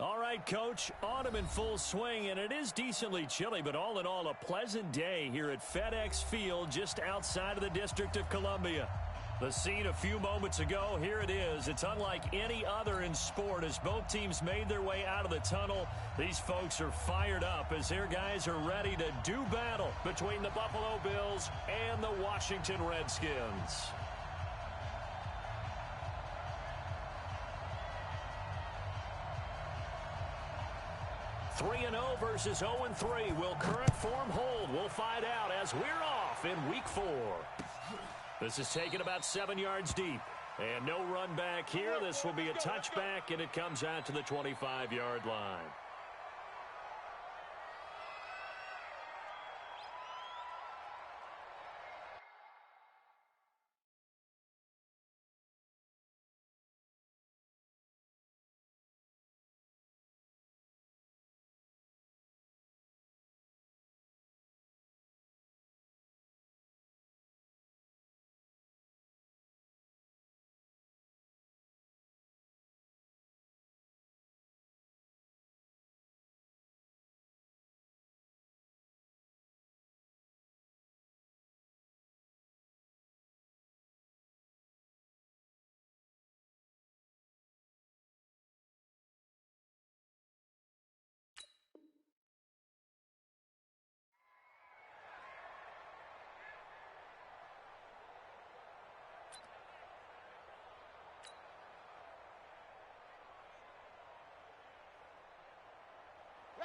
All right, Coach, autumn in full swing, and it is decently chilly, but all in all, a pleasant day here at FedEx Field just outside of the District of Columbia. The scene a few moments ago, here it is. It's unlike any other in sport as both teams made their way out of the tunnel. These folks are fired up as their guys are ready to do battle between the Buffalo Bills and the Washington Redskins. 3-0 versus 0-3. Will current form hold? We'll find out as we're off in Week 4. This is taken about 7 yards deep. And no run back here. This will be a touchback, and it comes out to the 25-yard line.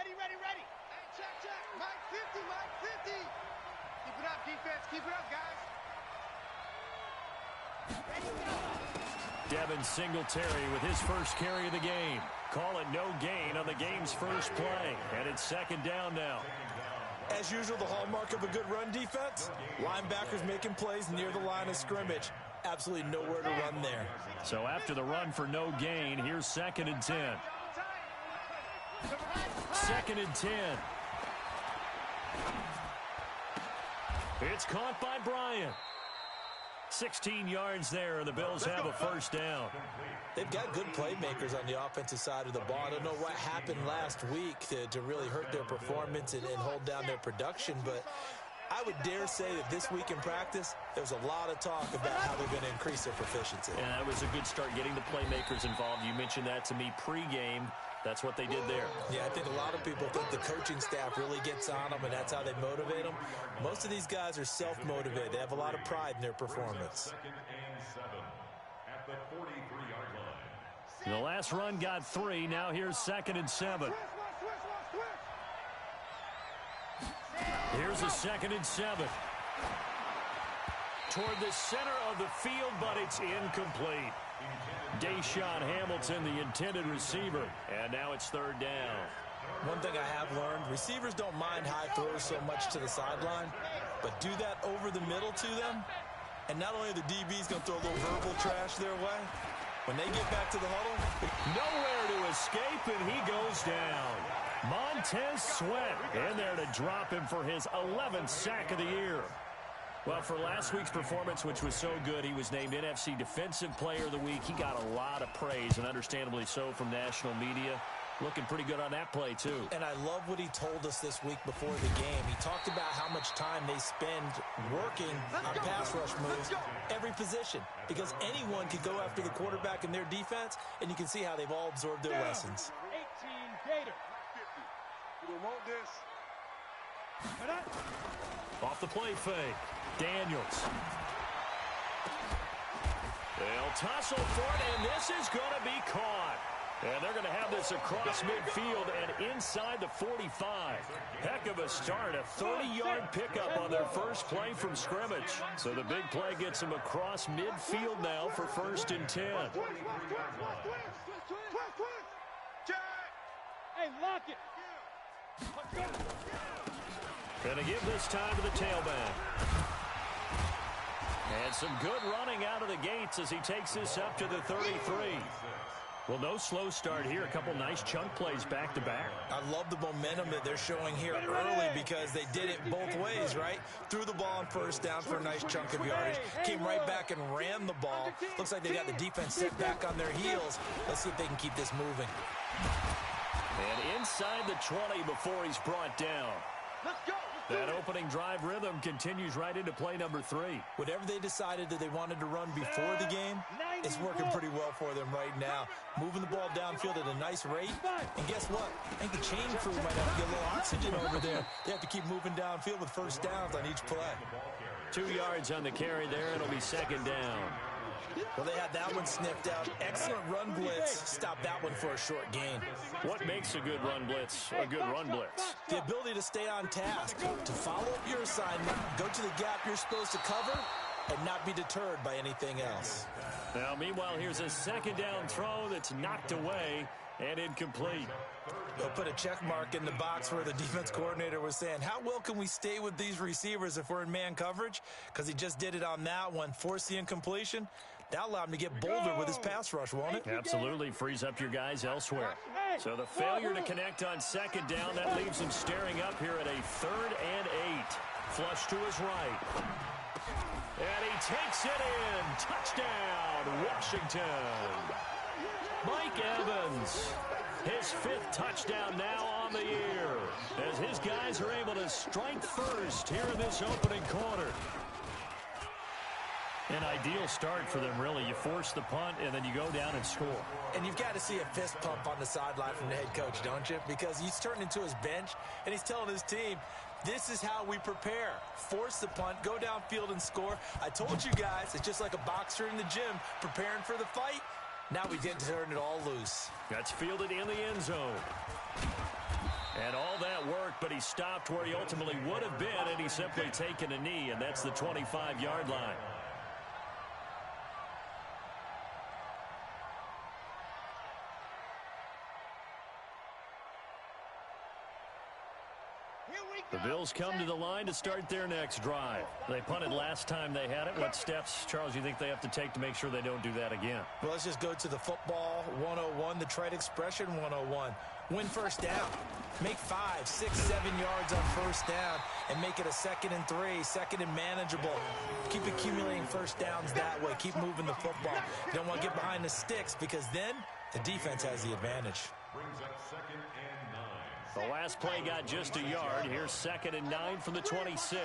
Ready. Hey, check. Mike 50. Keep it up, defense. Keep it up, guys. Ready, go. Devin Singletary with his first carry of the game. Call it no gain on the game's first play. And it's second down now. As usual, the hallmark of a good run defense, linebackers making plays near the line of scrimmage. Absolutely nowhere to run there. So after the run for no gain, here's 2nd and 10. 2nd and 10. It's caught by Bryant. 16 yards there, and the Bills have a first down. They've got good playmakers on the offensive side of the ball. I don't know what happened last week to really hurt their performance and hold down their production, but I would dare say that this week in practice, there was a lot of talk about how they're going to increase their proficiency. And that was a good start getting the playmakers involved. You mentioned that to me pregame. That's what they did there. Yeah, I think a lot of people think the coaching staff really gets on them, and that's how they motivate them. Most of these guys are self-motivated. They have a lot of pride in their performance. 2nd and 7 at the 43-yard line. The last run got 3. Now here's 2nd and 7. Here's a 2nd and 7. Toward the center of the field, but it's incomplete. Deshaun Hamilton, the intended receiver, and now it's 3rd down. One thing I have learned, receivers don't mind high throws so much to the sideline, but do that over the middle to them, and not only are the DBs going to throw a little verbal trash their way, when they get back to the huddle, nowhere to escape, and he goes down. Montez Sweat in there to drop him for his 11th sack of the year. Well, for last week's performance, which was so good, he was named NFC Defensive Player of the Week. He got a lot of praise, and understandably so, from national media. Looking pretty good on that play, too. And I love what he told us this week before the game. He talked about how much time they spend working on pass rush moves, every position, because anyone could go after the quarterback in their defense, and you can see how they've all absorbed their lessons. 18 Gator. You don't want this. Off the play fake. Daniels. They'll tussle for it, and this is going to be caught. And they're going to have this across midfield and inside the 45. Heck of a start, a 30-yard pickup on their first play from scrimmage. So the big play gets them across midfield now for 1st and 10. Hey, lock it. Going to give this time to the tailback. And some good running out of the gates as he takes this up to the 33. Well, no slow start here. A couple nice chunk plays back-to-back. I love the momentum that they're showing here early because they did it both ways, right? Threw the ball on 1st down for a nice chunk of yardage. Came right back and ran the ball. Looks like they got the defense set back on their heels. Let's see if they can keep this moving. And inside the 20 before he's brought down. Let's go. That opening drive rhythm continues right into play number 3. Whatever they decided that they wanted to run before the game, it's working pretty well for them right now. Moving the ball downfield at a nice rate. And guess what? I think the chain crew might have to get a little oxygen over there. They have to keep moving downfield with first downs on each play. 2 yards on the carry there. It'll be second down. Well, they had that one sniffed out. Excellent run blitz. Stop that one for a short gain. What makes a good run blitz a good run blitz? The ability to stay on task, to follow up your assignment, go to the gap you're supposed to cover, and not be deterred by anything else. Now, meanwhile, here's a second down throw that's knocked away and incomplete. They'll put a check mark in the box where the defense coordinator was saying, how well can we stay with these receivers if we're in man coverage? Because he just did it on that one, forced the incompletion. That'll allow him to get bolder with his pass rush, won't it? Absolutely. Frees up your guys elsewhere. So the failure to connect on second down, that leaves him staring up here at a 3rd and 8. Flush to his right. And he takes it in. Touchdown, Washington. Mike Evans, his 5th touchdown now on the year, as his guys are able to strike first here in this opening quarter. An ideal start for them, really. You force the punt, and then you go down and score. And you've got to see a fist pump on the sideline from the head coach, don't you? Because he's turned into his bench, and he's telling his team, this is how we prepare. Force the punt, go downfield and score. I told you guys, it's just like a boxer in the gym preparing for the fight. Now we get to turn it all loose. That's fielded in the end zone. And all that work, but he stopped where he ultimately would have been, and he's simply taken a knee, and that's the 25-yard line. The Bills come to the line to start their next drive. They punted last time they had it. What steps, Charles, you think they have to take to make sure they don't do that again? Well, let's just go to the football 101, the trite expression 101. Win first down. Make 5, 6, 7 yards on first down and make it a 2nd and 3, 2nd and manageable. Keep accumulating first downs that way. Keep moving the football. You don't want to get behind the sticks because then the defense has the advantage. Brings up 2nd and 9. The last play got just a yard. Here's 2nd and 9 from the 26.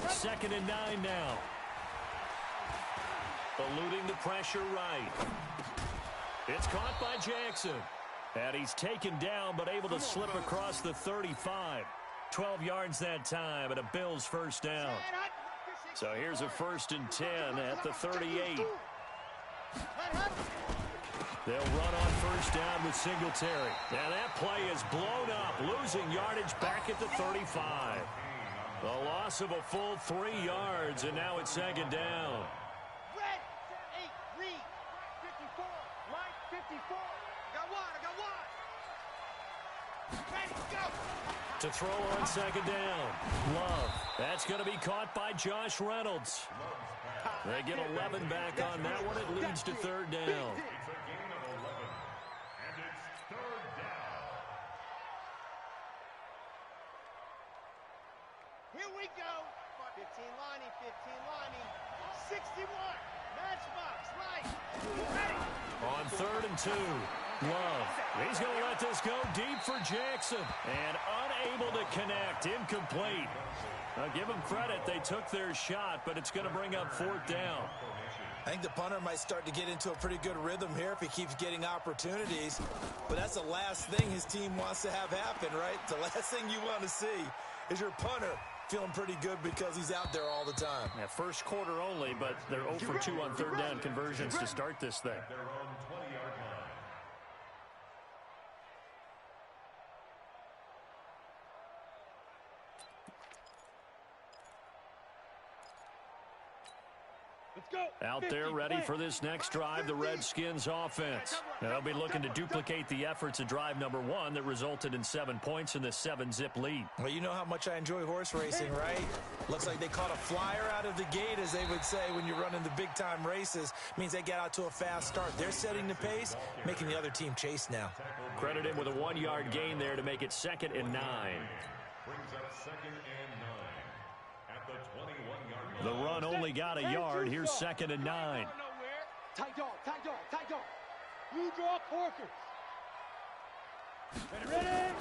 2nd and 9 now. Eluding the pressure right. It's caught by Jackson. And he's taken down, but able to slip across the 35. 12 yards that time, and a Bills first down. So here's a 1st and 10 at the 38. They'll run on first down with Singletary. And that play is blown up, losing yardage back at the 35. The loss of a full 3 yards, and now it's 2nd down. Red, 8, read, 54, line 54. I got one. Ready, go. To throw on 2nd down. Love. That's going to be caught by Josh Reynolds. They get 11 back on that one. It leads to 3rd down. Here we go. 15 lining, 61. Matchbox, right. Ready. On 3rd and 2. Love. He's going to let this go deep for Jackson. And unable to connect. Incomplete. Now give them credit. They took their shot, but it's going to bring up 4th down. I think the punter might start to get into a pretty good rhythm here if he keeps getting opportunities. But that's the last thing his team wants to have happen, right? The last thing you want to see is your punter feeling pretty good because he's out there all the time. Yeah, first quarter only, but they're 0 for 2 on 3rd down conversions to start this thing. Their own 20-yard line. Let's go. Out there ready for this next drive, the Redskins offense. Now, they'll be looking to duplicate the efforts of drive number 1 that resulted in 7 points in the 7-zip lead. Well, you know how much I enjoy horse racing, right? Looks like they caught a flyer out of the gate, as they would say when you're running the big-time races. Means they get out to a fast start. They're setting the pace, making the other team chase now. Credit him with a 1-yard gain there to make it 2nd and 9. Brings up 2nd and 9 at the 21-yard line. The run only got a yard. Here's 2nd and 9. Tight dog, tight dog, tight dog. You draw corkers. Ready?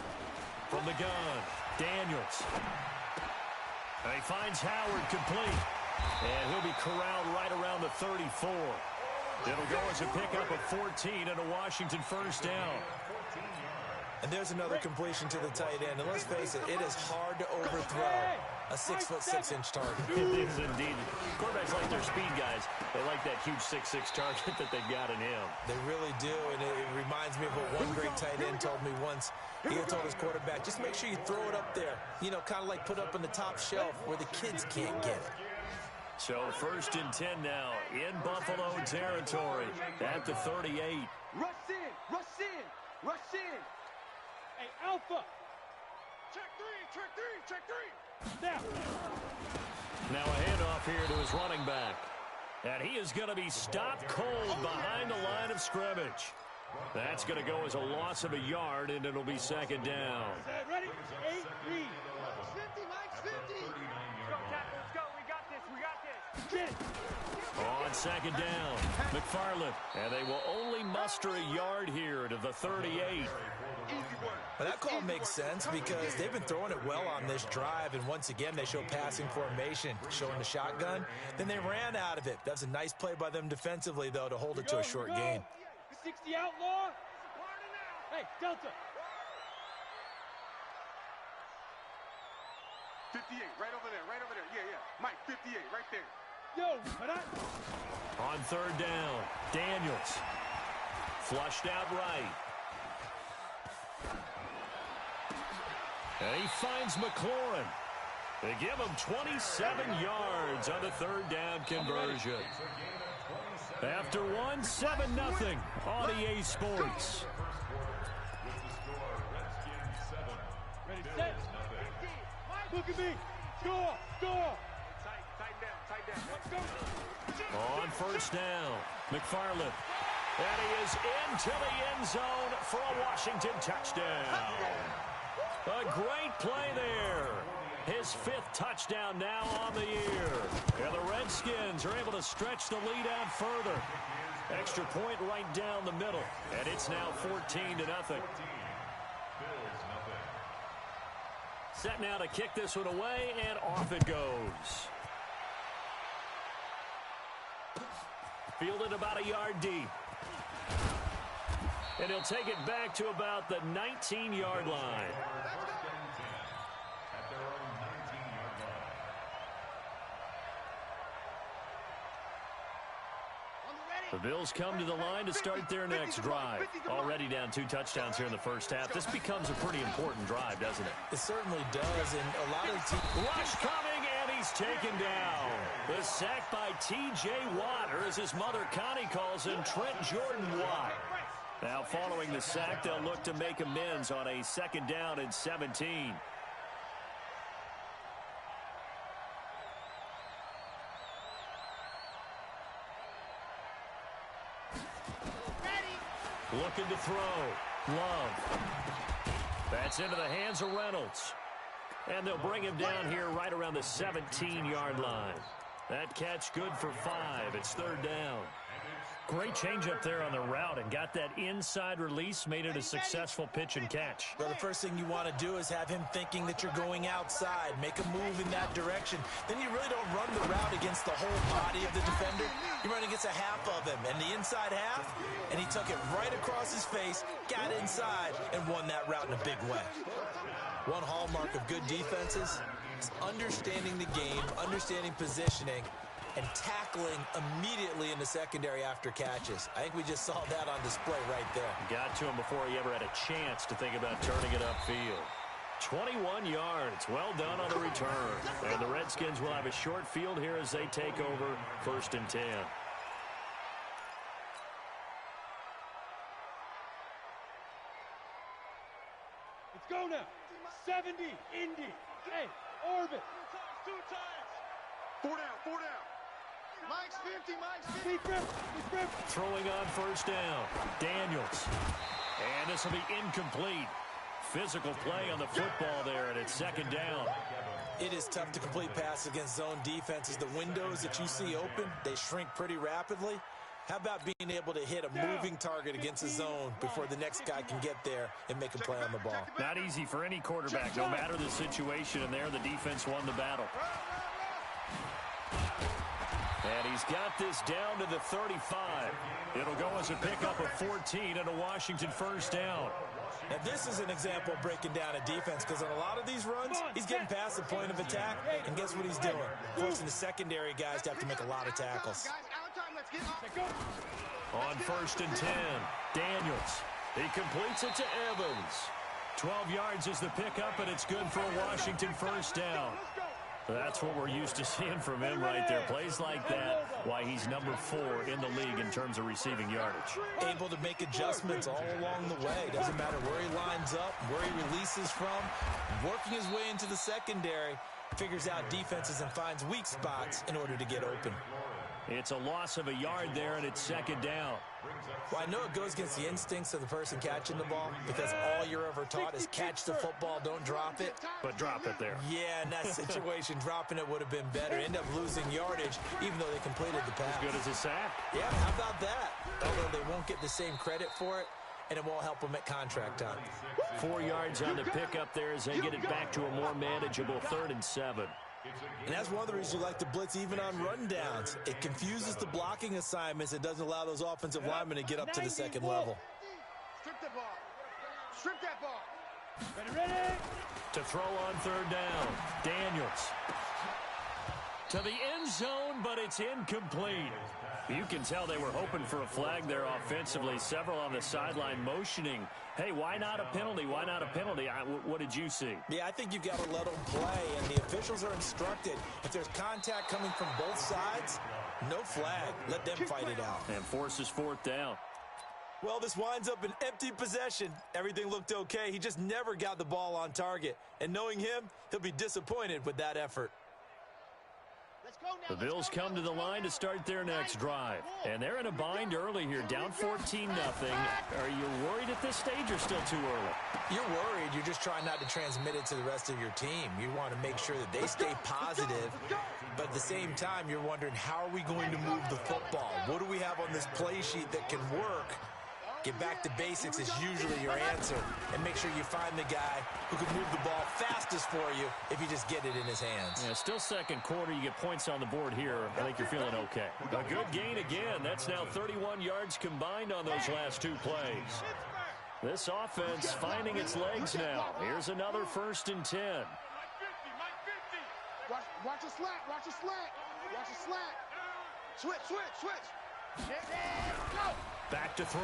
From the gun, Daniels. And he finds Howard complete. And he'll be corralled right around the 34. It'll go as a pickup of 14 and a Washington first down. And there's another completion to the tight end. And let's face it, it is hard to overthrow a 6'6" target. It is indeed. Quarterbacks like their speed guys. They like that huge 6'6" target that they've got in him. They really do, and it reminds me of what one great tight end told me once. He had told his quarterback, just make sure you throw it up there. You know, kind of like put up on the top shelf where the kids can't get it. So 1st and 10 now in Buffalo territory at the 38. Rush in, rush in, rush in. Hey, Alpha. Check three. Now a handoff here to his running back. And he is going to be stopped cold behind the line of scrimmage. That's going to go as a loss of a yard, and it'll be 2nd down. Ready? 8 read. Mike's 50. Let's go, tackle. Let's go. We got this. Get it. On 2nd down, McFarland. And they will only muster a yard here to the 38. But that call makes sense because they've been throwing it well on this drive, and once again they show passing formation, showing the shotgun. Then they ran out of it. That's a nice play by them defensively, though, to hold it to a short gain. 60 outlaw. Hey, Delta. 58, right over there. Yeah. Mike, 58, right there. Yo, on 3rd down, Daniels. Flushed out right. And he finds McLaurin. They give him 27 yards on the 3rd down conversion. After 1, 7-0 on EA Sports. Ready, set. Look at me. Score. Tight down. Let's go. On 1st down, McFarland. And he is into the end zone for a Washington touchdown. A great play there. His 5th touchdown now on the year. And the Redskins are able to stretch the lead out further. Extra point right down the middle. And it's now 14-0. Set now to kick this one away, and off it goes. Fielded about a yard deep. And he'll take it back to about the 19-yard line. The Bills come to the line to start their next drive. Already down 2 touchdowns here in the first half. This becomes a pretty important drive, doesn't it? It certainly does, and a lot of teams... Rush coming, and he's taken down. The sack by T.J. Watt, or as his mother Connie calls him, Trent Jordan Watt. Now following the sack, they'll look to make amends on a 2nd down and 17. Looking to throw. Love. That's into the hands of Reynolds. And they'll bring him down here right around the 17-yard line. That catch good for 5. It's 3rd down. Great change up there on the route and got that inside release, made it a successful pitch and catch. Well, the first thing you want to do is have him thinking that you're going outside, make a move in that direction. Then you really don't run the route against the whole body of the defender. You run against a half of him, and the inside half, and he took it right across his face, got inside, and won that route in a big way. One hallmark of good defenses is understanding the game, understanding positioning, and tackling immediately in the secondary after catches. I think we just saw that on display right there. Got to him before he ever had a chance to think about turning it upfield. 21 yards. Well done on the return. And the Redskins will have a short field here as they take over 1st and 10. Let's go now. 70, Indy. Hey, orbit. 2 times. 4 down. Mike's 50. Throwing on 1st down. Daniels. And this will be incomplete. Physical play on the football there, and it's 2nd down. It is tough to complete passes against zone defenses. The windows that you see open, they shrink pretty rapidly. How about being able to hit a moving target against the zone before the next guy can get there and make a play on the ball? Not easy for any quarterback, no matter the situation, and there the defense won the battle. And he's got this down to the 35. It'll go as a pickup of 14 and a Washington first down. Now, this is an example of breaking down a defense, because on a lot of these runs, he's getting past the point of attack, and guess what he's doing? Forcing the secondary guys to have to make a lot of tackles. On 1st and 10, Daniels. He completes it to Evans. 12 yards is the pickup, and it's good for a Washington first down. That's what we're used to seeing from him right there. Plays like that, why he's number 4 in the league in terms of receiving yardage. Able to make adjustments all along the way. Doesn't matter where he lines up, where he releases from. Working his way into the secondary, figures out defenses and finds weak spots in order to get open. It's a loss of a yard there, and it's second down. Well, I know it goes against the instincts of the person catching the ball, because all you're ever taught is catch the football, don't drop it. But drop it there. Yeah, in that situation, dropping it would have been better. End up losing yardage, even though they completed the pass. As good as a sack. Yeah, how about that? Although they won't get the same credit for it, and it won't help them at contract time. 4 yards on the pickup there as they get it back to a more manageable 3rd and 7. And that's one of the reasons you like to blitz even on rundowns. It confuses the blocking assignments. It doesn't allow those offensive linemen to get up to the second level. Strip the ball. Strip that ball. Ready. To throw on 3rd down. Daniels. To the end zone, but it's incomplete. You can tell they were hoping for a flag there offensively. Several on the sideline motioning. Hey, why not a penalty? Why not a penalty? What did you see? Yeah, I think you've got to let them play, and the officials are instructed. If there's contact coming from both sides, no flag. Let them fight it out. And forces 4th down. Well, this winds up an empty possession. Everything looked okay. He just never got the ball on target. And knowing him, he'll be disappointed with that effort. The Bills come to the line to start their next drive. And they're in a bind early here, down 14-0. Are you worried at this stage or still too early? You're worried. You're just trying not to transmit it to the rest of your team. You want to make sure that they stay positive. But at the same time, you're wondering, how are we going to move the football? What do we have on this play sheet that can work? Get back to basics is usually your answer. And make sure you find the guy who can move the ball fastest for you if you just get it in his hands. Yeah, still second quarter. You get points on the board here. I think you're feeling okay. A good gain again. That's now 31 yards combined on those last 2 plays. This offense finding its legs now. Here's another 1st and 10. Watch a slant. Watch a slant. Watch a slant. Switch. Go. Back to throw.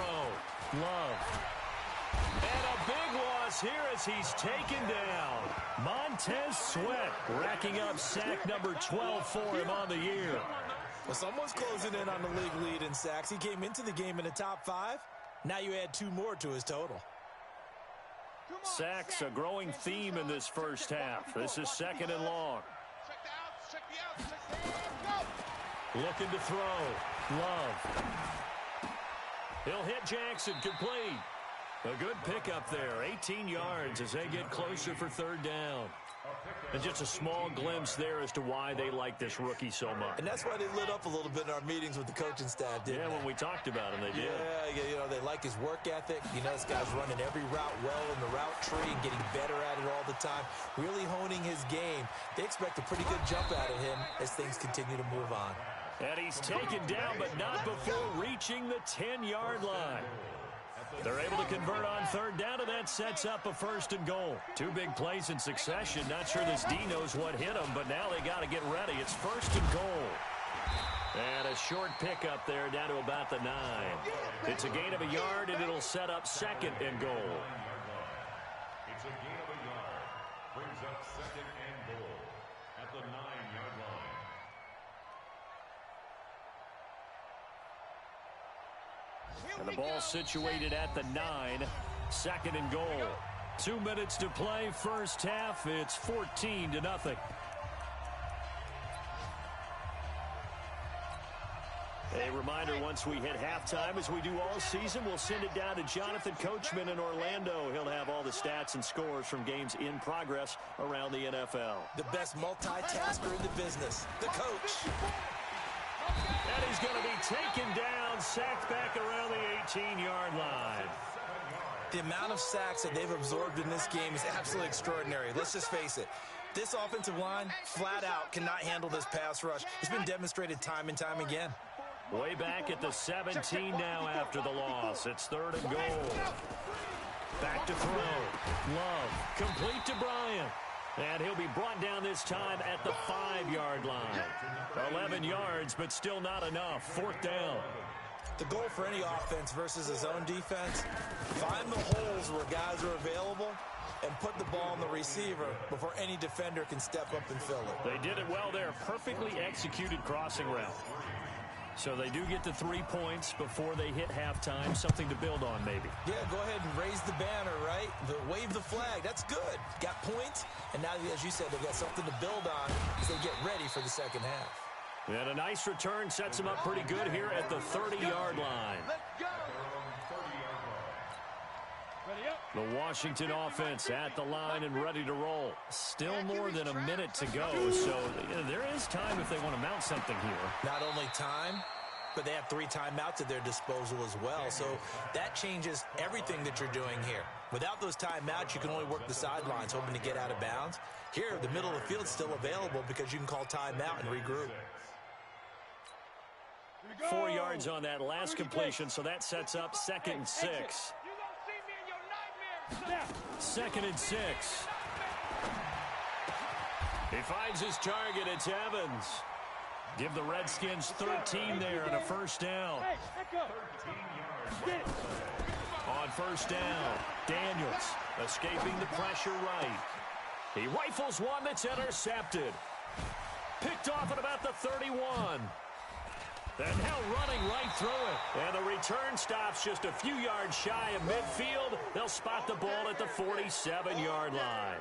Love. And a big loss here as he's taken down. Montez Sweat racking up sack number 12 for him on the year. Well, someone's closing in on the league lead in sacks. He came into the game in the top 5. Now you add 2 more to his total. Sacks, a growing theme in this first half. This is 2nd and long. Check the outs. Looking to throw. Love. He'll hit Jackson, complete. A good pickup there, 18 yards as they get closer for 3rd down. And just a small glimpse there as to why they like this rookie so much. And that's why they lit up a little bit in our meetings with the coaching staff, didn't they? When we talked about him, they did. Yeah, you know, they like his work ethic. You know, this guy's running every route well in the route tree and getting better at it all the time, really honing his game. They expect a pretty good jump out of him as things continue to move on. And he's taken down, but not before reaching the 10-yard line. They're able to convert on 3rd down, and that sets up a 1st and goal. 2 big plays in succession. Not sure this D knows what hit him, but now they got to get ready. It's 1st and goal. And a short pickup there down to about the 9. It's a gain of a yard, and it'll set up 2nd and goal. It's a gain of a yard. Brings up 2nd and goal at the 9-yard line. And the ball situated at the 9. 2nd and goal. 2 minutes to play. First half. It's 14-0. A reminder, once we hit halftime, as we do all season, we'll send it down to Jonathan Coachman in Orlando. He'll have all the stats and scores from games in progress around the NFL. The best multitasker in the business, the coach. And he's going to be taken down, 17-yard line. The amount of sacks that they've absorbed in this game is absolutely extraordinary. Let's just face it. This offensive line, flat out, cannot handle this pass rush. It's been demonstrated time and time again. Way back at the 17 now after the loss. It's 3rd and goal. Back to throw. Love. Complete to Bryant. And he'll be brought down this time at the 5-yard line. 11 yards, but still not enough. 4th down. The goal for any offense versus a zone defense, find the holes where guys are available and put the ball on the receiver before any defender can step up and fill it. They did it well there. Perfectly executed crossing route. So they do get the 3 points before they hit halftime. Something to build on, maybe. Yeah, go ahead and raise the banner, right? Wave the flag. That's good. Got points, and now, as you said, they've got something to build on as they get ready for the second half. And a nice return sets them up pretty good here at the 30-yard line. Let's go. The Washington offense at the line and ready to roll. Still more than a minute to go, so there is time if they want to mount something here. Not only time, but they have 3 timeouts at their disposal as well, so that changes everything that you're doing here. Without those timeouts, you can only work the sidelines, hoping to get out of bounds. Here, the middle of the field is still available because you can call timeout and regroup. 4 yards on that last completion, so that sets up 2nd and 6. 2nd and 6. He finds his target. It's Evans. Give the Redskins 13 there and a 1st down. On 1st down, Daniels escaping the pressure right. He rifles one that's intercepted. Picked off at about the 31. And now running right through it. And the return stops just a few yards shy of midfield. They'll spot the ball at the 47-yard line.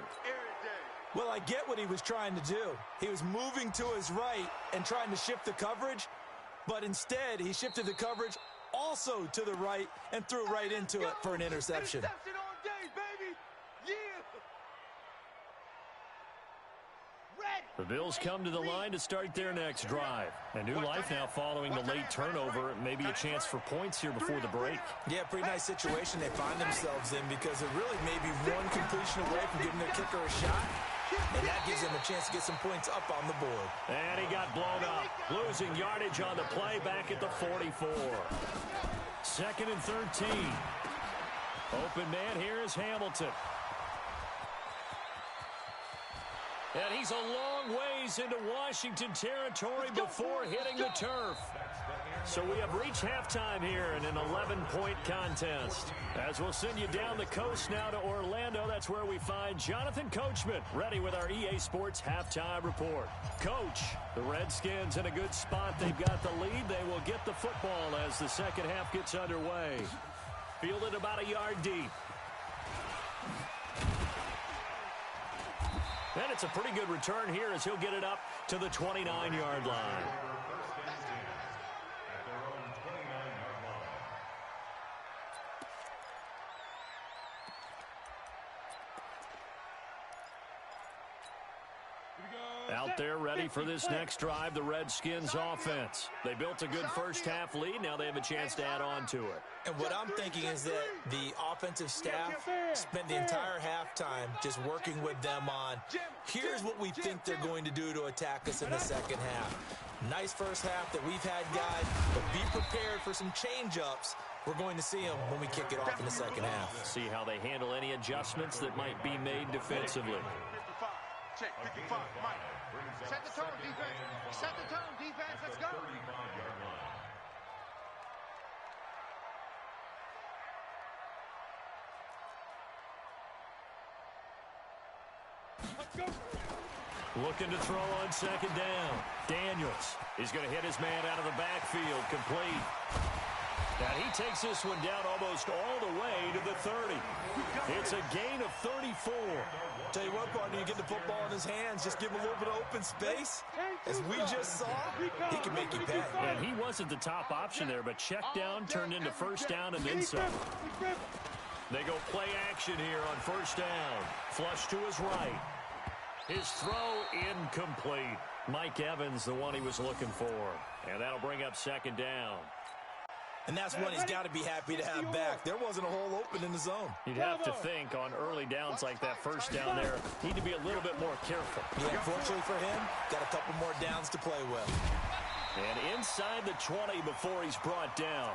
Well, I get what he was trying to do. He was moving to his right and trying to shift the coverage, but instead he shifted the coverage also to the right and threw right into it for an interception. The Bills come to the line to start their next drive. A new life now following the late turnover. Maybe a chance for points here before the break. Yeah, pretty nice situation they find themselves in because it really may be one completion away from giving their kicker a shot. And that gives them a chance to get some points up on the board. And he got blown up. Losing yardage on the play back at the 44. 2nd and 13. Open man here is Hamilton. And he's a long ways into Washington territory before hitting the turf. So we have reached halftime here in an 11-point contest. As we'll send you down the coast now to Orlando, that's where we find Jonathan Coachman, ready with our EA Sports halftime report. Coach, the Redskins in a good spot. They've got the lead. They will get the football as the second half gets underway. Fielded about a yard deep. And it's a pretty good return here as he'll get it up to the 29-yard line. Out there ready for this next drive, the Redskins offense. They built a good first half lead. Now they have a chance to add on to it. And what I'm thinking is that the offensive staff spent the entire halftime just working with them on, here's what we think they're going to do to attack us in the second half. Nice first half that we've had, guys, but be prepared for some change-ups. We're going to see them when we kick it off in the second half. See how they handle any adjustments that might be made defensively. Check, 55, Mike. Set the tone, defense. Set the tone, defense. Let's go. Let's go. Looking to throw on second down. Daniels. He's going to hit his man out of the backfield. Complete. And he takes this one down almost all the way to the 30. It's a gain of 34. Tell you what, partner, you get the football in his hands, just give him a little bit of open space. As we just saw, he can make you pay. And he wasn't the top option there, but check down turned into first down and then some. They go play action here on first down. Flush to his right. His throw incomplete. Mike Evans, the one he was looking for. And that'll bring up second down. And that's one he's got to be happy to have back. There wasn't a hole open in the zone. You'd have to think on early downs like that first down there, need to be a little bit more careful. Yeah, fortunately for him, got a couple more downs to play with. And inside the 20 before he's brought down.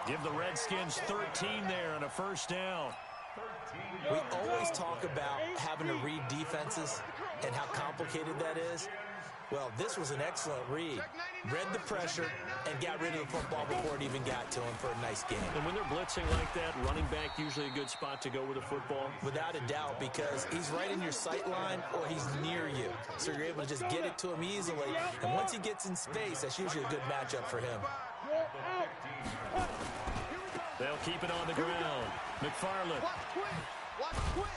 Give the Redskins 13 there and a first down. We always talk about having to read defenses and how complicated that is. Well, this was an excellent read. Read the pressure and got rid of the football before it even got to him for a nice game. And when they're blitzing like that, running back usually a good spot to go with the football? Without a doubt, because he's right in your sight line or he's near you. So you're able to just get it to him easily. And once he gets in space, that's usually a good matchup for him. They'll keep it on the ground. McFarland. Watch quick.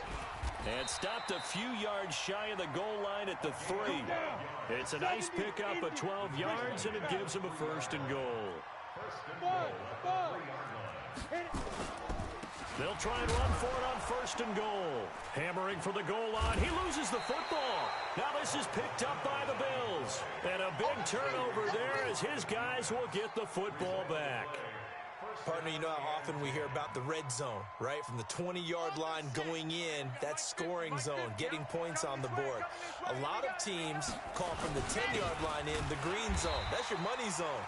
And stopped a few yards shy of the goal line at the 3. It's a nice pickup of 12 yards, and it gives him a first and goal. They'll try and run for it on first and goal. Hammering for the goal line. He loses the football. Now this is picked up by the Bills. And a big turnover there as his guys will get the football back. Partner, you know how often we hear about the red zone, right? From the 20-yard line going in, that's scoring zone, getting points on the board. A lot of teams call from the 10-yard line in the green zone. That's your money zone.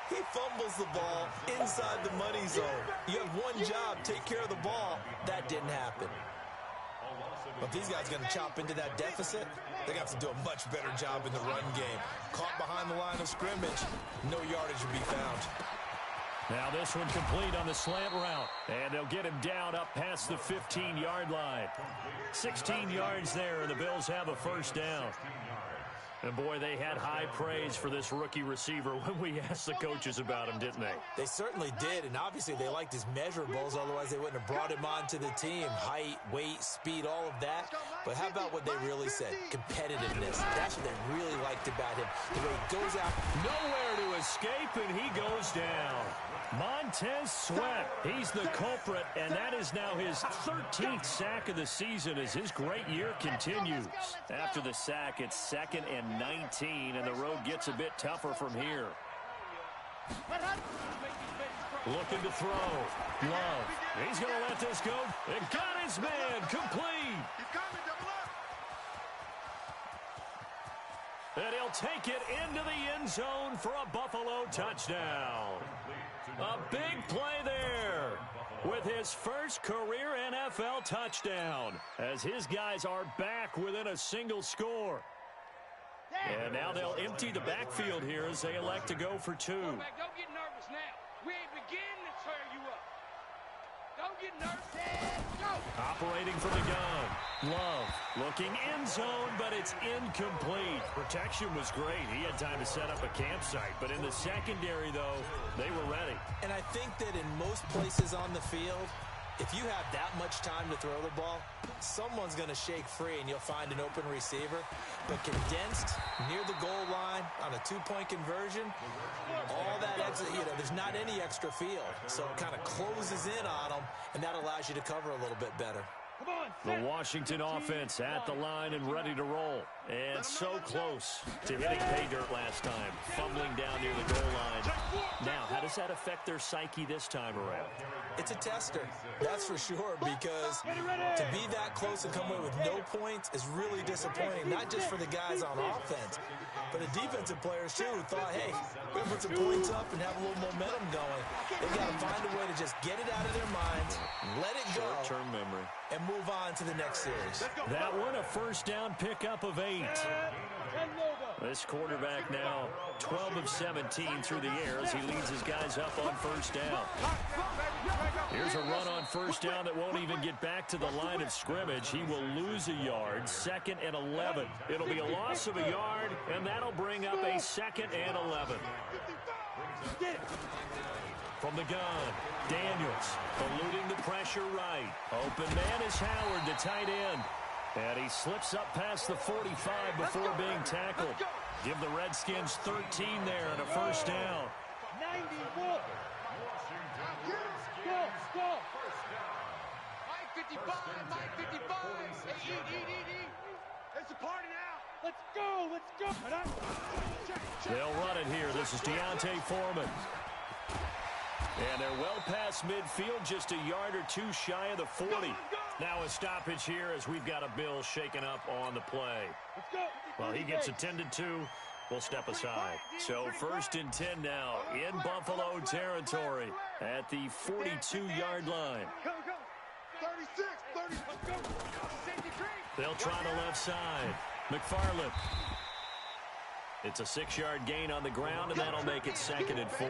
He fumbles the ball inside the money zone. You have one job, take care of the ball. That didn't happen. But these guys going to chop into that deficit, they got to do a much better job in the run game. Caught behind the line of scrimmage, no yardage will be found. Now this one complete on the slant route. And they'll get him down up past the 15-yard line. 16 yards there, and the Bills have a first down. And, boy, they had high praise for this rookie receiver when we asked the coaches about him, didn't they? They certainly did, and obviously they liked his measurables. Otherwise, they wouldn't have brought him onto the team. Height, weight, speed, all of that. But how about what they really said? Competitiveness. That's what they really liked about him. The way he goes out. Nowhere to escape, and he goes down. Montez Sweat, he's the culprit, and that is now his 13th sack of the season as his great year continues. After the sack, it's 2nd and 19, and the road gets a bit tougher from here. Looking to throw. Love. He's going to let this go. And got his man complete. And he'll take it into the end zone for a Buffalo touchdown. A big play there with his first career NFL touchdown as his guys are back within a single score. And now they'll empty the backfield here as they elect to go for 2. Don't get nervous now. We ain't beginning to tear you up. Don't get nervous. Go. Operating from the gun. Love looking end zone, but it's incomplete. Protection was great. He had time to set up a campsite, but in the secondary, though, they were ready. And I think that in most places on the field, if you have that much time to throw the ball, someone's going to shake free and you'll find an open receiver. But condensed near the goal line on a 2-point conversion, all that extra, there's not any extra field. So it kind of closes in on them, and that allows you to cover a little bit better. The Washington offense at the line and ready to roll. And so close to hitting pay dirt last time. Fumbling down near the goal line. Now, how does that affect their psyche this time around? It's a tester, that's for sure, because to be that close and come away with no points is really disappointing, not just for the guys on offense, but the defensive players, too, who thought, hey, we're going to put some points up and have a little momentum going. They've got to find a way to just get it out of their minds, let it go, short-term memory, and move on to the next series. That one, a first down pickup of 8. This quarterback now 12 of 17 through the air as he leads his guys up on first down. Here's a run on first down that won't even get back to the line of scrimmage. He will lose a yard, 2nd and 11. It'll be a loss of a yard, and that'll bring up a 2nd and 11. From the gun, Daniels eluding the pressure right. Open man is Howard, the tight end. And he slips up past the 45 before being tackled. Give the Redskins 13 there and a first down. 91. Go. Mike 55, Mike 55. Hey, eat. It's a party now. Let's go. They'll run it here. This is Deontay Foreman. And they're well past midfield, just a yard or two shy of the 40. Now a stoppage here as we've got a Bill shaken up on the play. Well, he gets attended to. We'll step aside. So 1st and 10 now in Buffalo territory at the 42-yard line. 36, 30. They'll try the left side. McFarland. It's a 6-yard gain on the ground, and that'll make it 2nd and 4.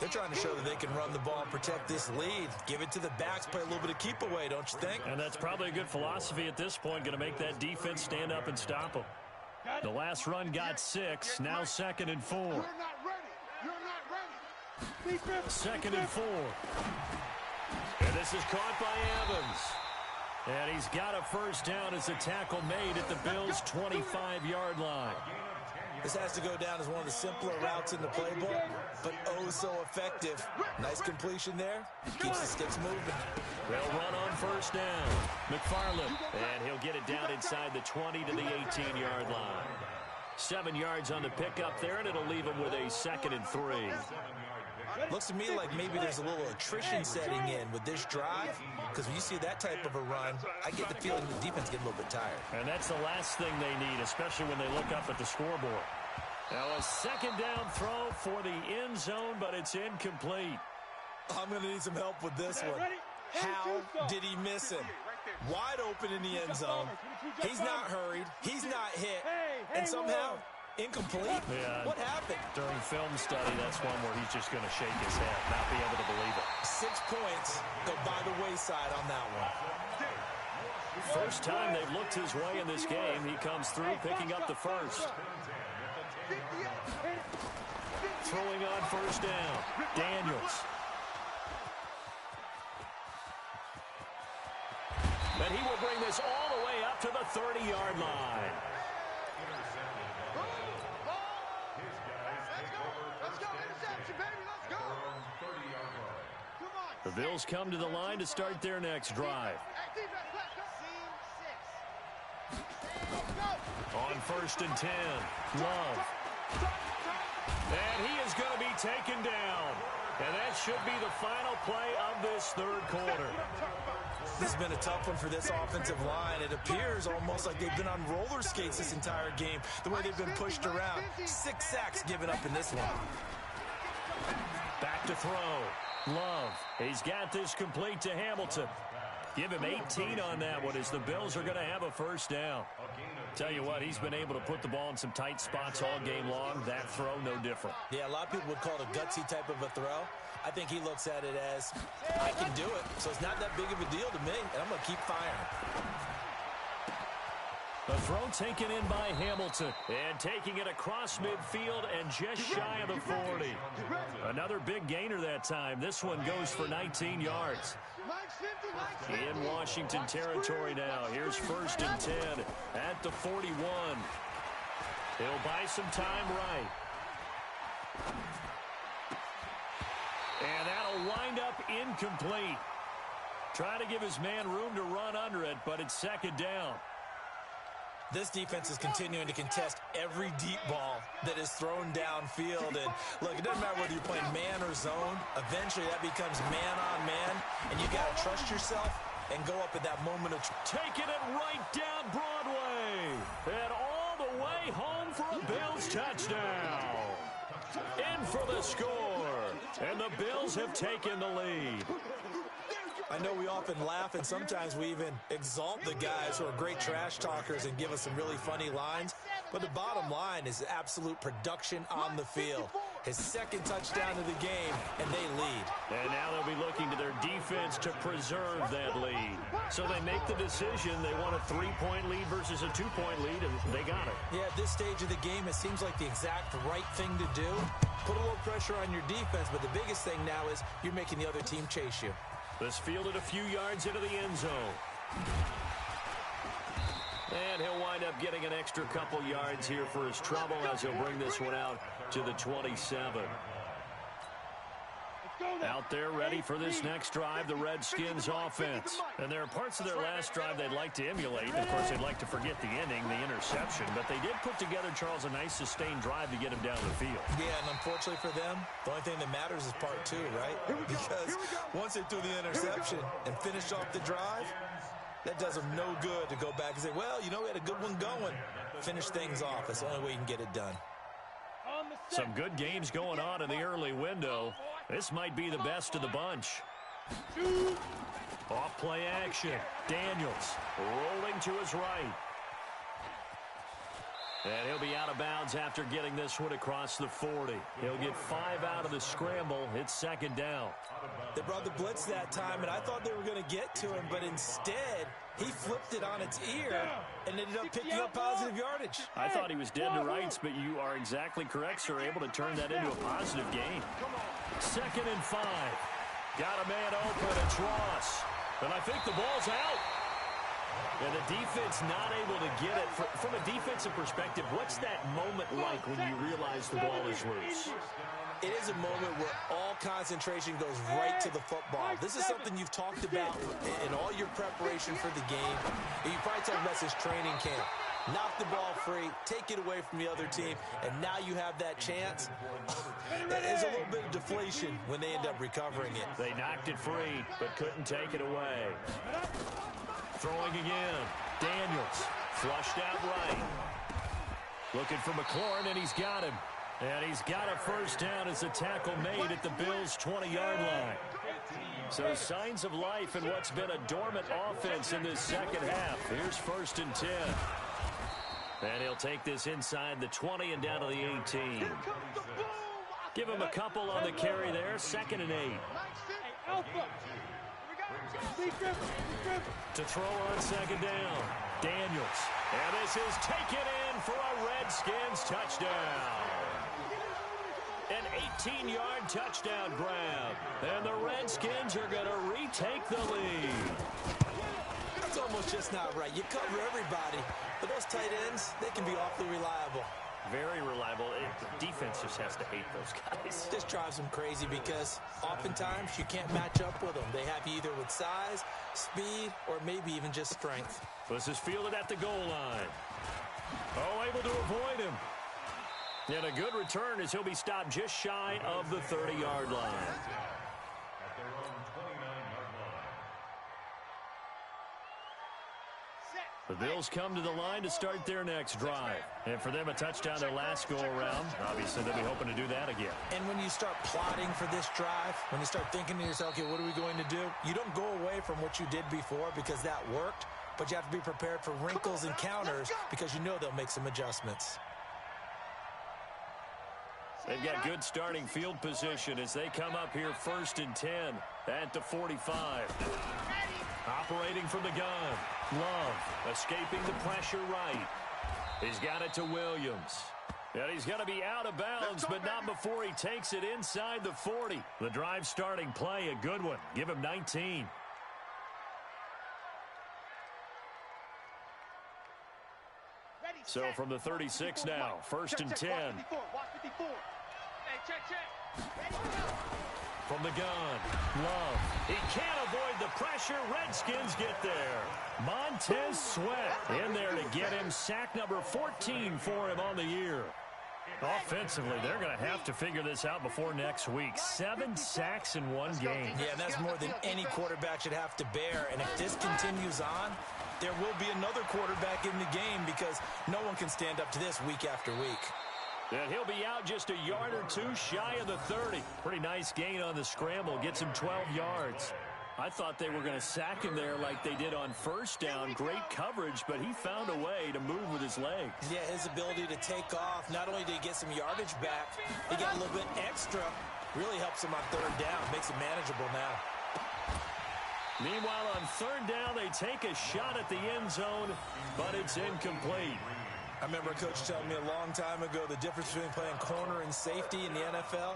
They're trying to show that they can run the ball and protect this lead. Give it to the backs, play a little bit of keep away, don't you think? And that's probably a good philosophy at this point, going to make that defense stand up and stop them. The last run got 6, now 2nd and 4. You're not ready. You're not ready. 2nd and 4. And this is caught by Evans. And he's got a first down as a tackle made at the Bills' 25-yard line. This has to go down as one of the simpler routes in the playbook, but oh so effective. Nice completion there. Keeps the sticks moving. They'll run on first down. McFarland, and he'll get it down inside the 20 to the 18-yard line. 7 yards on the pickup there, and it'll leave him with a 2nd and 3. Looks to me like maybe there's a little attrition setting in with this drive, because when you see that type of a run, I get the feeling the defense getting a little bit tired. And that's the last thing they need, especially when they look up at the scoreboard. Now a 2nd down throw for the end zone, but it's incomplete. I'm going to need some help with this one. How did he miss him? Wide open in the end zone. He's not hurried. He's not hit. And somehow, incomplete? Yeah. What happened? During film study, that's one where he's just going to shake his head, not be able to believe it. 6 points go by the wayside on that one. First time they've looked his way in this game. He comes through picking up the first. Throwing on first down. Daniels. And he will bring this all the way up to the 30-yard line. Let's go. Interception, baby. Let's go. The Bills come to the line to start their next drive. On 1st and 10, Love. And he is going to be taken down. And that should be the final play of this 3rd quarter. This has been a tough one for this offensive line. It appears almost like they've been on roller skates this entire game, the way they've been pushed around. 6 sacks given up in this one. Back to throw. Love. He's got this complete to Hamilton. Give him 18 on that one as the Bills are going to have a first down. Tell you what, he's been able to put the ball in some tight spots all game long. That throw, no different. Yeah, a lot of people would call it a gutsy type of a throw. I think he looks at it as, I can do it, so it's not that big of a deal to me, and I'm going to keep firing. The throw taken in by Hamilton, and taking it across midfield and just shy of the 40. Another big gainer that time. This one goes for 19 yards. In Washington territory now. Here's 1st and 10 at the 41. He'll buy some time right. And that'll wind up incomplete. Trying to give his man room to run under it, but it's 2nd down. This defense is continuing to contest every deep ball that is thrown downfield. And look, it doesn't matter whether you're playing man or zone. Eventually that becomes man on man, and you got to trust yourself and go up at that moment of taking it right down Broadway and all the way home for a Bills touchdown. In for the score, and the Bills have taken the lead. I know we often laugh, and sometimes we even exalt the guys who are great trash talkers and give us some really funny lines. But the bottom line is absolute production on the field. His 2nd touchdown of the game, and they lead. And now they'll be looking to their defense to preserve that lead. So they make the decision. They want a 3-point lead versus a 2-point lead, and they got it. Yeah, at this stage of the game, it seems like the exact right thing to do. Put a little pressure on your defense, but the biggest thing now is you're making the other team chase you. This fielded a few yards into the end zone. And he'll wind up getting an extra couple yards here for his trouble as he'll bring this one out to the 27. Out there ready for this next drive, the Redskins offense. And there are parts of their last drive they'd like to emulate. Of course, they'd like to forget the ending, the interception. But they did put together, Charles, a nice sustained drive to get him down the field. Yeah, and unfortunately for them, the only thing that matters is part two, right? Because once they threw the interception and finished off the drive, that does them no good to go back and say, well, you know, we had a good one going. Finish things off. That's the only way you can get it done. Some good games going on in the early window. This might be the best of the bunch. Off play action. Daniels rolling to his right. And he'll be out of bounds after getting this one across the 40. He'll get 5 out of the scramble. It's second down. They brought the blitz that time, and I thought they were going to get to him, but instead he flipped it on its ear and ended up picking up positive yardage. I thought he was dead to rights, but you are exactly correct, sir. Able to turn that into a positive gain. 2nd and 5. Got a man open. It's Ross. And I think the ball's out. And the defense not able to get it. From a defensive perspective, what's that moment like when you realize the ball is loose? It is a moment where all concentration goes right to the football. This is something you've talked about in all your preparation for the game. And you probably talked about since training camp. Knock the ball free, take it away from the other team, and now you have that chance. There's a little bit of deflation when they end up recovering it. They knocked it free, but couldn't take it away. Throwing again. Daniels flushed out right. Looking for McLaurin, and he's got him. And he's got a first down as a tackle made at the Bills' 20-yard line. So signs of life in what's been a dormant offense in this second half. Here's 1st and 10. And he'll take this inside the 20 and down to the 18. Give him a couple on the carry there. 2nd and 8. To throw on 2nd down. Daniels. And this is taken in for a Redskins touchdown. An 18-yard touchdown grab. And the Redskins are going to retake the lead. That's almost just not right. You cover everybody, but those tight ends, they can be awfully reliable. Very reliable. The defense just has to hate those guys. This drives them crazy because oftentimes you can't match up with them. They have you either with size, speed, or maybe even just strength. This is fielded at the goal line. Oh, able to avoid him. And a good return as he'll be stopped just shy of the 30-yard line. At their own 29-yard line. The Bills come to the line to start their next drive. And for them, a touchdown their last go-around. Obviously, they'll be hoping to do that again. And when you start plotting for this drive, when you start thinking to yourself, okay, what are we going to do? You don't go away from what you did before because that worked, but you have to be prepared for wrinkles and counters because you know they'll make some adjustments. They've got good starting field position as they come up here 1st and 10 at the 45. Operating from the gun. Love escaping the pressure right. He's got it to Williams. And he's going to be out of bounds, but not before he takes it inside the 40. The drive starting play, a good one. Give him 19. So from the 36 now, 1st and 10. From the gun, Love. He can't avoid the pressure. Redskins get there. Montez Sweat in there to get him sack number 14 for him on the year. Offensively, they're going to have to figure this out before next week. 7 sacks in one game. Yeah, that's more than any quarterback should have to bear. And if this continues on, there will be another quarterback in the game because no one can stand up to this week after week. And he'll be out just a yard or two shy of the 30. Pretty nice gain on the scramble. Gets him 12 yards. I thought they were going to sack him there like they did on 1st down. Great coverage, but he found a way to move with his legs. Yeah, his ability to take off, not only did he get some yardage back, he got a little bit extra. Really helps him on 3rd down. Makes it manageable now. Meanwhile, on 3rd down, they take a shot at the end zone, but it's incomplete. I remember a coach telling me a long time ago the difference between playing corner and safety in the NFL.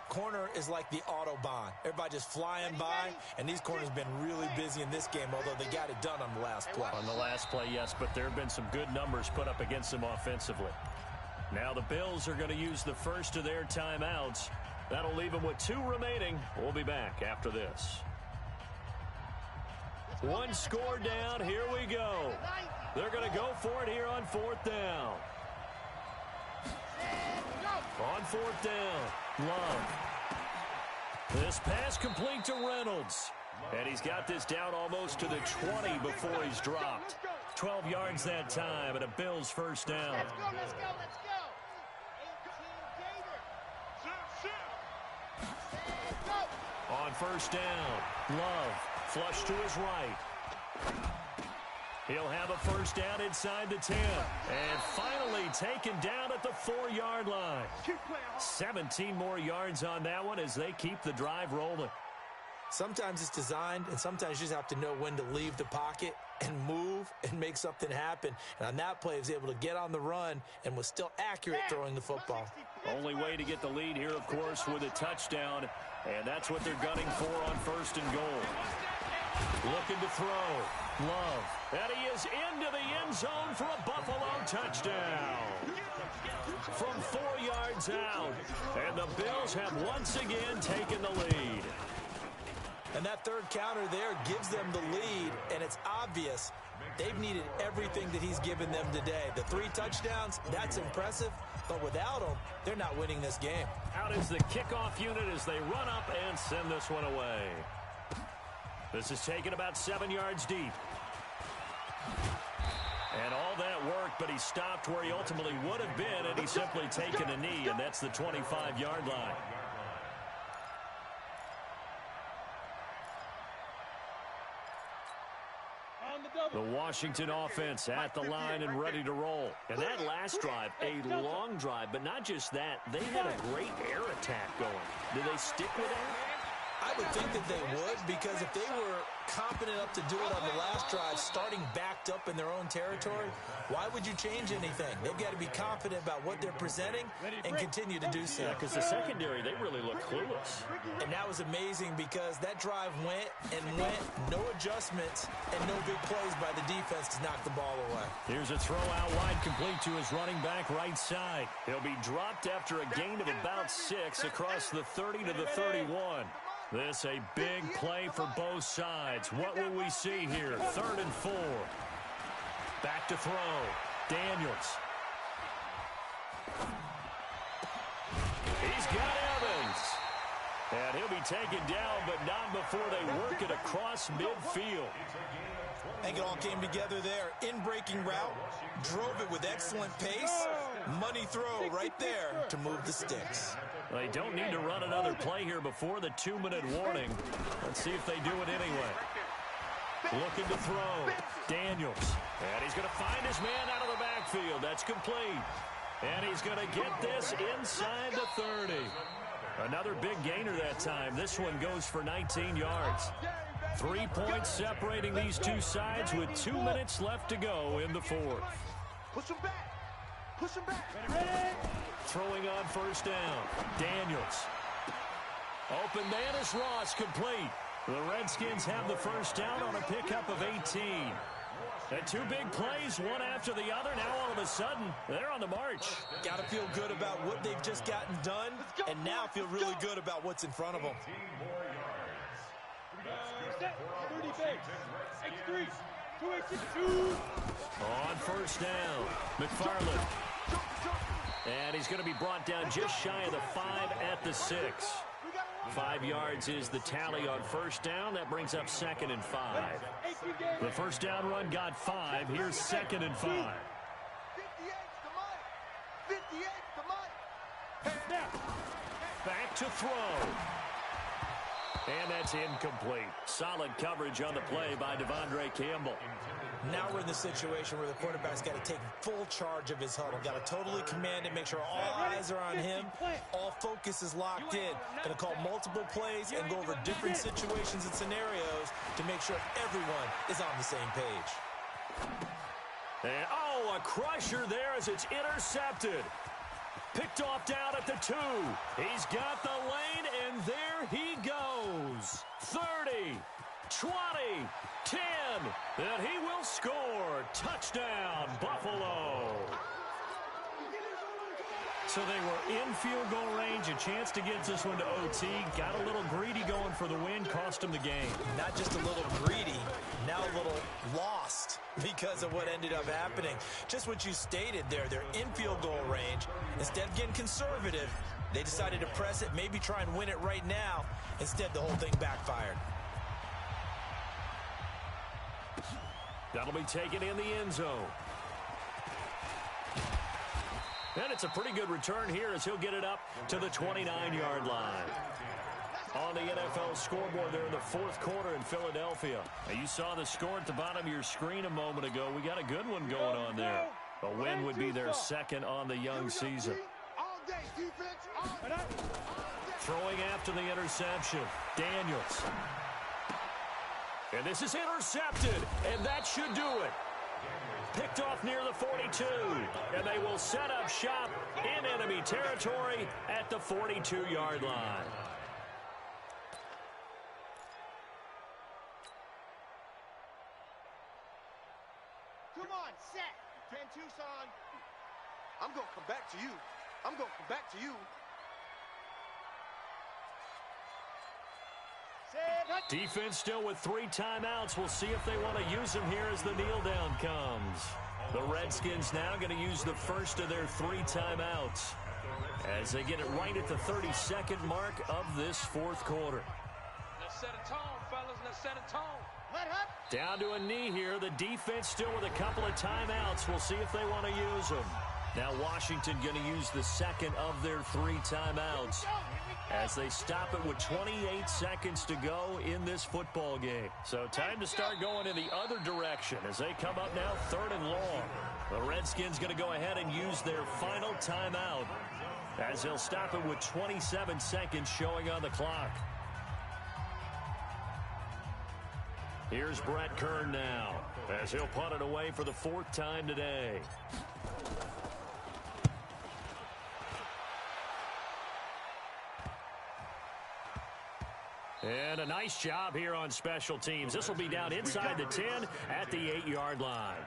Corner is like the Autobahn. Everybody just flying by, and these corners have been really busy in this game, although they got it done on the last play. On the last play, yes, but there have been some good numbers put up against them offensively. Now the Bills are going to use the first of their timeouts. That'll leave him with 2 remaining. We'll be back after this. 1 score down. Here we go. They're going to go for it here on 4th down. On 4th down, Love. This pass complete to Reynolds. And he's got this down almost to the 20 before he's dropped. 12 yards that time, and a Bills first down. Let's go, let's go, let's go. 18 Gator. On first down, Love, flush to his right. He'll have a first down inside the 10. And finally taken down at the 4-yard line. 17 more yards on that one as they keep the drive rolling. Sometimes it's designed, and sometimes you just have to know when to leave the pocket and move and make something happen. And on that play, he was able to get on the run and was still accurate throwing the football. Only way to get the lead here, of course, with a touchdown. And that's what they're gunning for on 1st and goal. Looking to throw. Love. And he is into the end zone for a Buffalo touchdown. From 4 yards out. And the Bills have once again taken the lead. And that 3rd counter there gives them the lead, and it's obvious they've needed everything that he's given them today. The 3 touchdowns, that's impressive, but without him, they're not winning this game. Out is the kickoff unit as they run up and send this one away. This is taken about 7 yards deep. And all that worked, but he stopped where he ultimately would have been, and he's simply taken a knee, and that's the 25-yard line. The Washington offense at the line and ready to roll. And that last drive, a long drive, but not just that. They had a great air attack going. Do they stick with that? I would think that they would, because if they were competent enough to do it on the last drive, starting backed up in their own territory, why would you change anything? They've got to be confident about what they're presenting and continue to do so. Yeah, because the secondary, they really look clueless. And that was amazing because that drive went and went, no adjustments, and no big plays by the defense to knock the ball away. Here's a throw out wide complete to his running back right side. He'll be dropped after a gain of about 6 across the 30 to the 31. This a big play for both sides. What will we see here? 3rd and 4. Back to throw. Daniels. He's got Evans. And he'll be taken down, but not before they work it across midfield. I think it all came together there. In-breaking route, drove it with excellent pace. Money throw right there to move the sticks. They don't need to run another play here before the 2-minute warning. Let's see if they do it anyway. Looking to throw. Daniels. And he's going to find his man out of the backfield. That's complete. And he's going to get this inside the 30. Another big gainer that time. This one goes for 19 yards. 3 points separating these two sides with 2 minutes left to go in the 4th. Push him back. Push him back. Throwing on first down. Daniels. Open man is Ross, complete. The Redskins have the first down on a pickup of 18. And 2 big plays, one after the other. Now all of a sudden, they're on the march. Got to feel good about what they've just gotten done, and now feel really good about what's in front of them. 30 base. X3. 2-8-6-2. On first down, McFarland. And he's going to be brought down just shy of the 5 at the 6. 5 yards is the tally on first down. That brings up 2nd and 5. The first down run got 5. Here's 2nd and 5. 58's the money. 58's the money. Back to throw. And that's incomplete. Solid coverage on the play by Devondre Campbell. Now we're in the situation where the quarterback's got to take full charge of his huddle. Got to totally command it, make sure all eyes are on him. All focus is locked in. Going to call multiple plays and go over different situations and scenarios to make sure everyone is on the same page. And, a crusher there as it's intercepted. Picked off down at the 2. He's got the lane, and there he goes. 30, 20, 10, and he will score. Touchdown, Buffalo. So they were in field goal range, a chance to get this one to OT. Got a little greedy going for the win, cost them the game. Not just a little greedy, now a little lost because of what ended up happening. Just what you stated there, they're in field goal range. Instead of getting conservative, they decided to press it, maybe try and win it right now. Instead, the whole thing backfired. That'll be taken in the end zone. And it's a pretty good return here as he'll get it up to the 29-yard line. On the NFL scoreboard there in the fourth quarter in Philadelphia. Now, you saw the score at the bottom of your screen a moment ago. We got a good one going on there. A win would be their second on the young season. Throwing after the interception, Daniels. And this is intercepted, and that should do it. Picked off near the 42, and they will set up shop in enemy territory at the 42-yard line. Come on, set. 10-2, son. I'm going to come back to you. I'm going to come back to you. Defense still with 3 timeouts. We'll see if they want to use them here as the kneel down comes. The Redskins now going to use the first of their 3 timeouts as they get it right at the 32nd mark of this fourth quarter. Let's set a tone, fellas. Let's set a tone. Down to a knee here. The defense still with a couple of timeouts. We'll see if they want to use them. Now Washington going to use the second of their 3 timeouts as they stop it with 28 seconds to go in this football game. So time to start going in the other direction as they come up now 3rd and long. The Redskins going to go ahead and use their final timeout as they'll stop it with 27 seconds showing on the clock. Here's Brett Kern now as he'll punt it away for the 4th time today. And a nice job here on special teams. This will be down inside the 10 at the 8-yard line.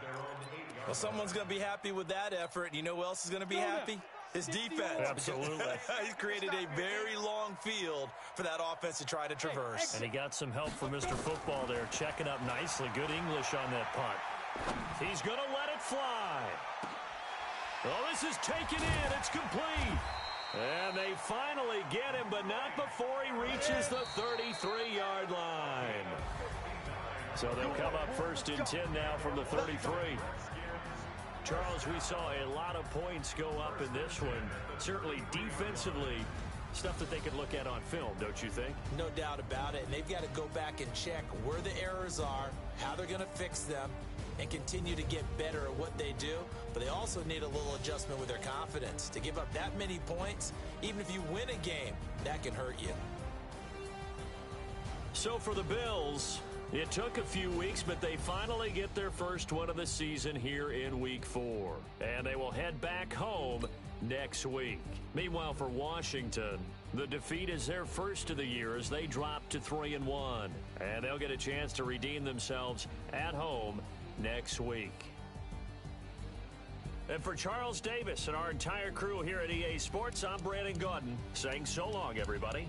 Well, someone's going to be happy with that effort. You know who else is going to be happy? His defense. Absolutely. He's created a very long field for that offense to try to traverse. And he got some help from Mr. Football there, checking up nicely. Good English on that punt. He's going to let it fly. Well, this is taken in. It's complete. And they finally get him, but not before he reaches the 33-yard line. So they'll come up 1st and 10 now from the 33. Charles, we saw a lot of points go up in this one. Certainly defensively, stuff that they could look at on film, don't you think? No doubt about it. And they've got to go back and check where the errors are, how they're going to fix them, and continue to get better at what they do. But they also need a little adjustment with their confidence. To give up that many points, even if you win a game, that can hurt you. So for the Bills, it took a few weeks, but they finally get their first one of the season here in Week 4. And they will head back home next week. Meanwhile, for Washington, the defeat is their first of the year as they drop to 3-1. And they'll get a chance to redeem themselves at home next week. And for Charles Davis and our entire crew here at EA Sports, I'm Brandon Gaudin saying so long, everybody.